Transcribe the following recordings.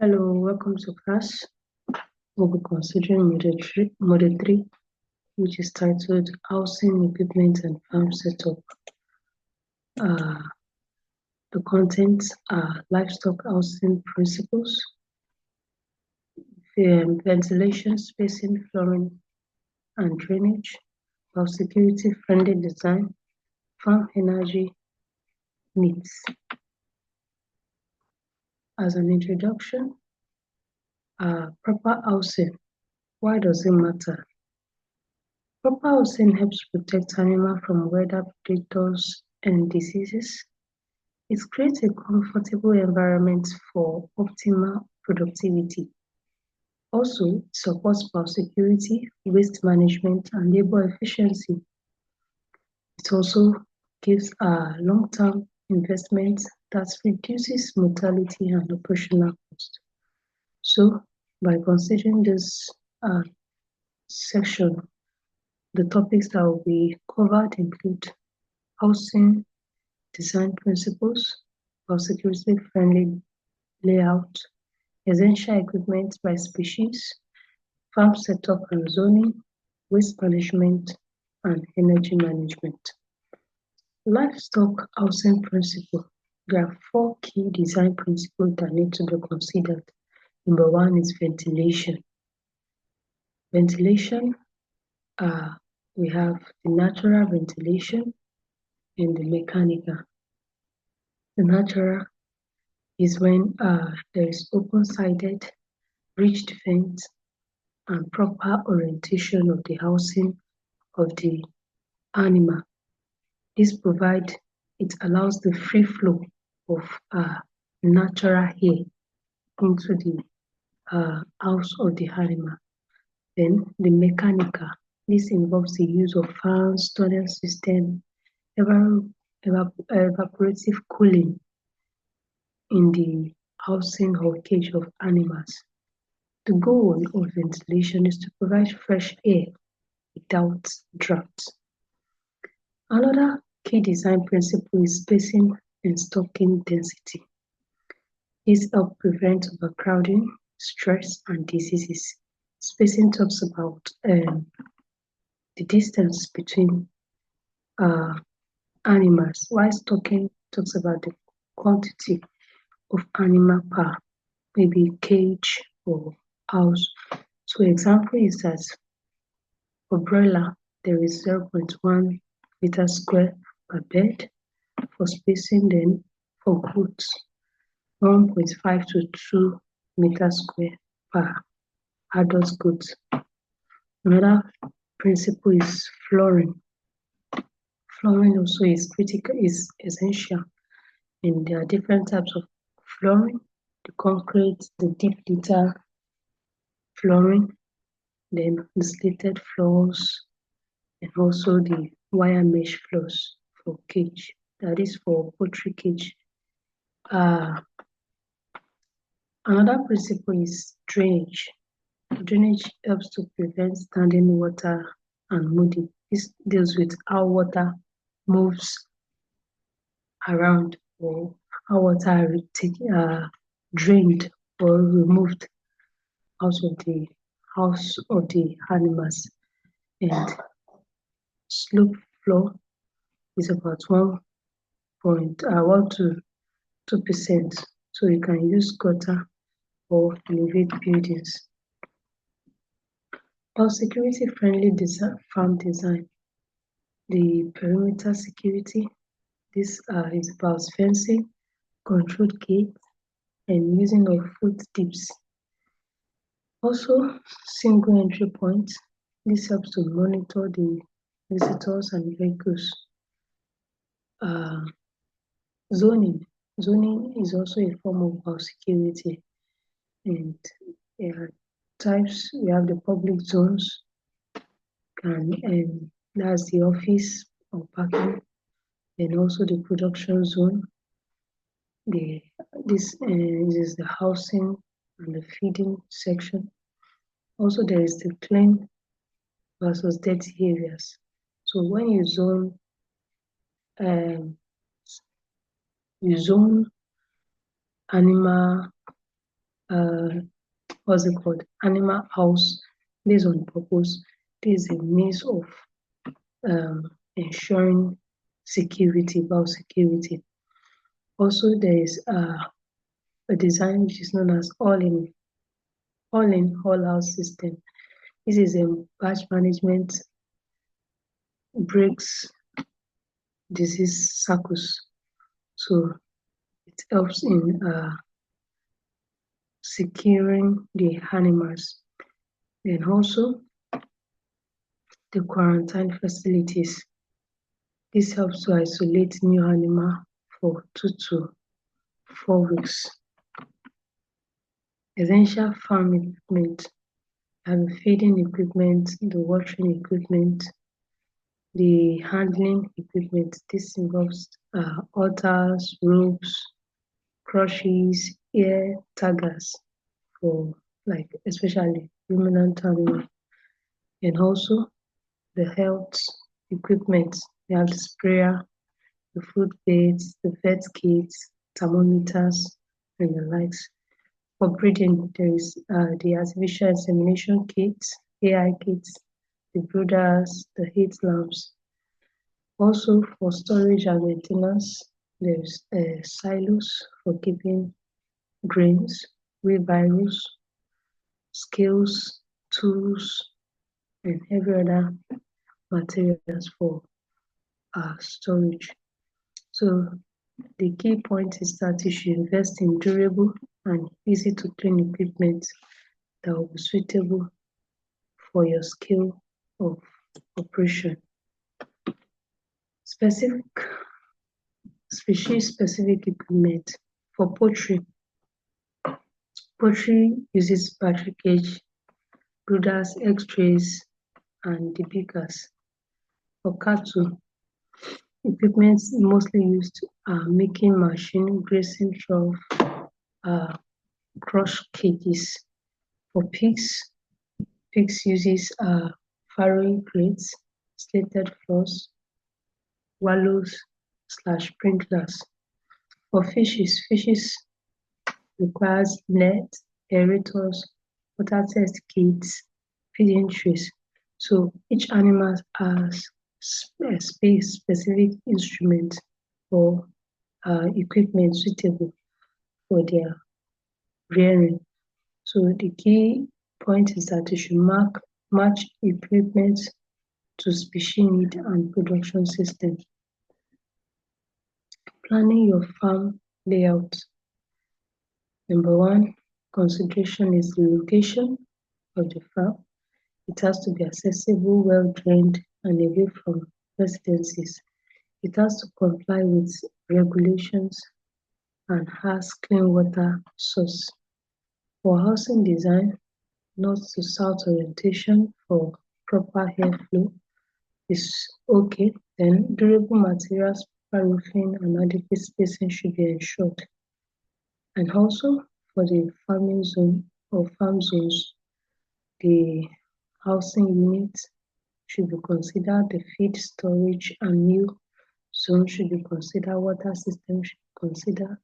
Hello, welcome to class. We'll be considering model 3, which is titled Housing, Equipment and Farm Setup. The contents are livestock housing principles, ventilation, spacing, flooring and drainage, biosecurity-friendly design, farm energy needs. As an introduction, proper housing. Why does it matter? Proper housing helps protect animals from weather predators and diseases. It creates a comfortable environment for optimal productivity. Also, it supports biosecurity, waste management, and labor efficiency. It also gives a long-term investment that reduces mortality and operational cost. So, by considering this section, the topics that will be covered include housing design principles, biosecurity-friendly layout, essential equipment by species, farm setup and zoning, waste management, and energy management. Livestock housing principle. There are 4 key design principles that need to be considered. Number 1 is ventilation. Ventilation, we have the natural ventilation and the mechanical. The natural is when there is open-sided, ridged vents, and proper orientation of the housing of the animal. This allows the free flow of natural air into the house of the animal. Then the mechanical. This involves the use of fans, tunnel system, evaporative cooling in the housing or cage of animals. The goal of ventilation is to provide fresh air without drought. Another key design principle is spacing and stocking density. This helps prevent overcrowding, stress, and diseases. Spacing talks about the distance between animals, while stocking talks about the quantity of animal per maybe cage or house. So example is that for broiler, there is 0.1 meter square per bed. For spacing, then for goats, 1.5 to 2 meter square per adult goat. Another principle is flooring. Flooring also is essential, and there are different types of flooring: the concrete, the deep litter flooring, then the slated floors, and also the wire mesh floors for cage. That is for poultry cage. Another principle is drainage. Drainage helps to prevent standing water and molding. This deals with how water moves around or how water are drained or removed out of the house of the animals. And slope floor is about 1 to 2%. So you can use gutter or elevate buildings. Biosecurity-friendly farm design. The perimeter security. This is about fencing, controlled gates, and using of foot tips. Also, single entry points. This helps to monitor the visitors and vehicles. Zoning. Zoning is also a form of biosecurity, and there are types. We have the public zones, and that's the office or parking, and also the production zone. This is the housing and the feeding section. Also, there is the clean versus dirty areas. So when you zone animal what's it called, animal house based on purpose. This is a means of ensuring security, biosecurity. Also, there is a design which is known as all house system. This is a batch management, breaks disease cycles. So it helps in securing the animals. And also the quarantine facilities. This helps to isolate new animal for 2 to 4 weeks. Essential farm equipment, and feeding equipment, the watering equipment, the handling equipment. This involves halters, ropes, crushes, ear taggers for especially ruminant animal, and also the health equipment. We have the sprayer, the food baits, the vet kits, thermometers, and the likes. For breeding, there is the artificial insemination kits, AI kits, the brooders, the heat lamps. Also, for storage and maintenance, there's silos for keeping grains, wheelbarrows, scales, tools, and every other materials for storage. So the key point is that you should invest in durable and easy to clean equipment that will be suitable for your scale of operation. Species specific equipment for poultry. Poultry uses battery cage, brooders, X-rays, and debeakers. For cattle, equipment mostly used are making machine, grazing trough, crush cages. For pigs uses farrowing crates, slated floors, wallows / sprinklers. For fishes requires net, aerators, water test kits, feeding trays. So each animal has a specific instrument or equipment suitable for their rearing. So the key point is that you should match equipment to species need and production system. Planning your farm layout. Number one consideration is the location of the farm. It has to be accessible, well drained, and away from residences. It has to comply with regulations and has clean water source. For housing design, north to south orientation for proper airflow is okay. Then durable materials, proper roofing, and adequate spacing should be ensured. And also for the farming zone or farm zones, the housing units should be considered, the feed storage and meal zone should be considered, water system should be considered,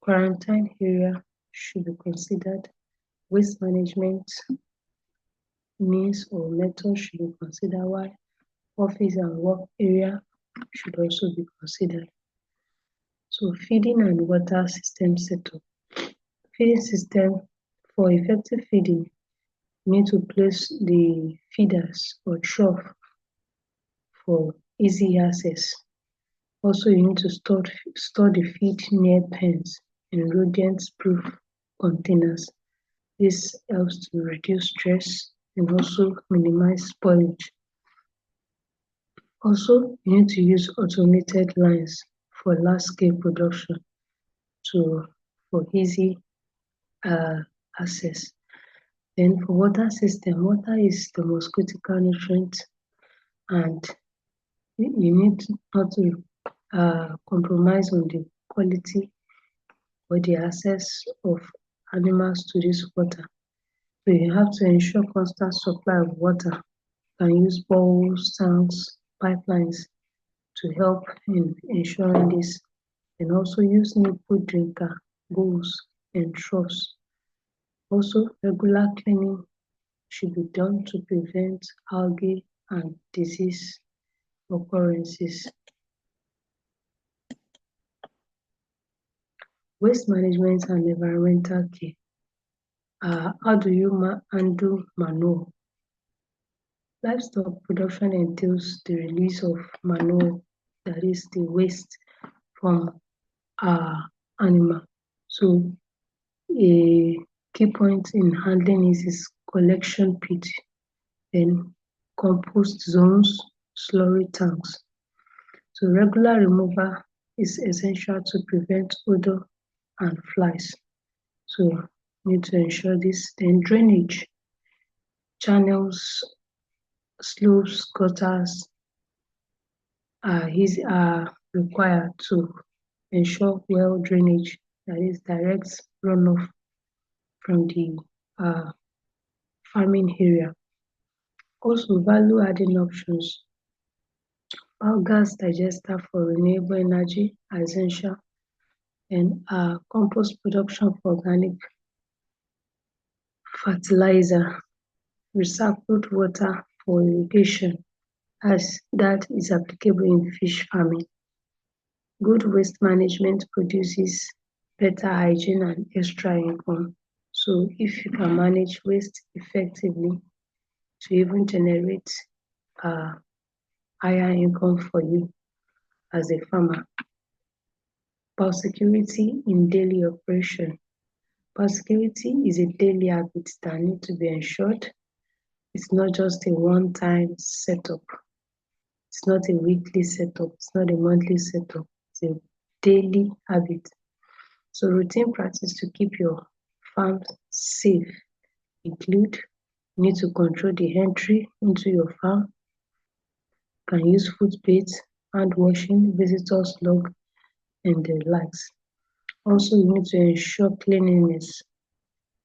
quarantine area should be considered, waste management means or methods should be considered, while office and work area should also be considered. So feeding and water system setup. Feeding system, for effective feeding, you need to place the feeders or trough for easy access. Also, you need to store the feed near pens in rodent-proof containers. This helps to reduce stress and also minimize spoilage. Also, you need to use automated lines for large-scale production for easy access. Then for water system, water is the most critical nutrient, and you need not to compromise on the quality or the access of animals to this water. So you have to ensure constant supply of water. You can use bowls, tanks, pipelines to help in ensuring this, and also use nipple drinker, bowls, and troughs Also, regular cleaning should be done to prevent algae and disease occurrences. Waste management and environmental care. How do you handle manure? Livestock production entails the release of manure, that is the waste from animal. So a key point in handling is collection pit, then compost zones, slurry tanks. So regular removal is essential to prevent odor and flies. So need to ensure this. Then drainage, channels, slopes, gutters are required to ensure well drainage, that is direct runoff from the uh, farming area. Also, value adding options. Biogas digester for renewable energy are essential, and compost production for organic fertilizer, recycled water for irrigation, as that is applicable in fish farming. Good waste management produces better hygiene and extra income. So if you can manage waste effectively to even generate uh, higher income for you as a farmer. Biosecurity in daily operation. Biosecurity is a daily habit that needs to be ensured. It's not just a one-time setup. It's not a weekly setup. It's not a monthly setup. It's a daily habit. So routine practice to keep your farm safe include you need to control the entry into your farm. You can use foot baits, hand washing, visitors log, and the likes. Also, you need to ensure cleanliness.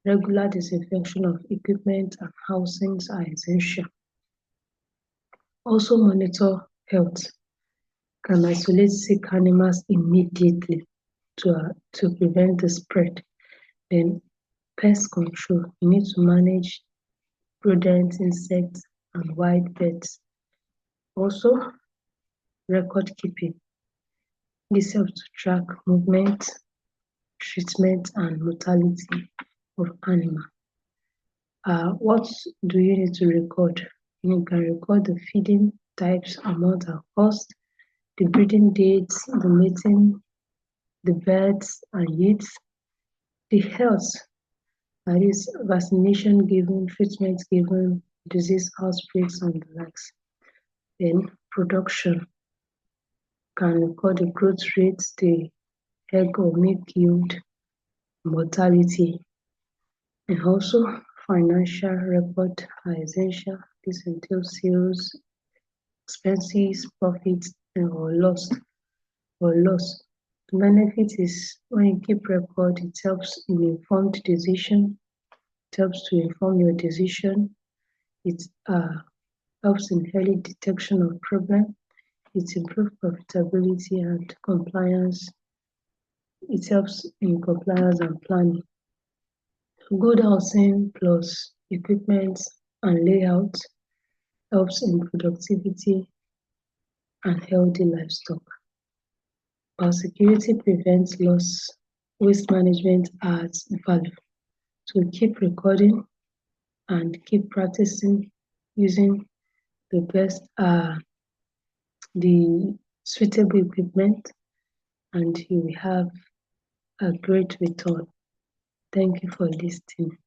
Regular disinfection of equipment and housings are essential. Also, monitor health. Can isolate sick animals immediately to prevent the spread. Then, pest control. You need to manage rodents, insects, and wild birds. Also, record keeping. This helps to track movement, treatment, and mortality of animal. What do you need to record? You can record the feeding types, amount, and cost, the breeding dates, the mating, the birds and yields, the health, that is vaccination given, treatment given, disease outbreaks, and the likes. Then production can record the growth rates, the egg or milk yield, mortality, and also financial record are essential. This entails sales, expenses, profits, or loss. The benefit is when you keep record, it helps in informed decision. It helps to inform your decision. It helps in early detection of problem. It improves profitability and compliance. It helps in compliance and planning. Good housing plus equipment and layout helps in productivity and healthy livestock. Biosecurity prevents loss. Waste management adds value. So keep recording and keep practicing using the best, the suitable equipment, and you will have a great return. Thank you for listening.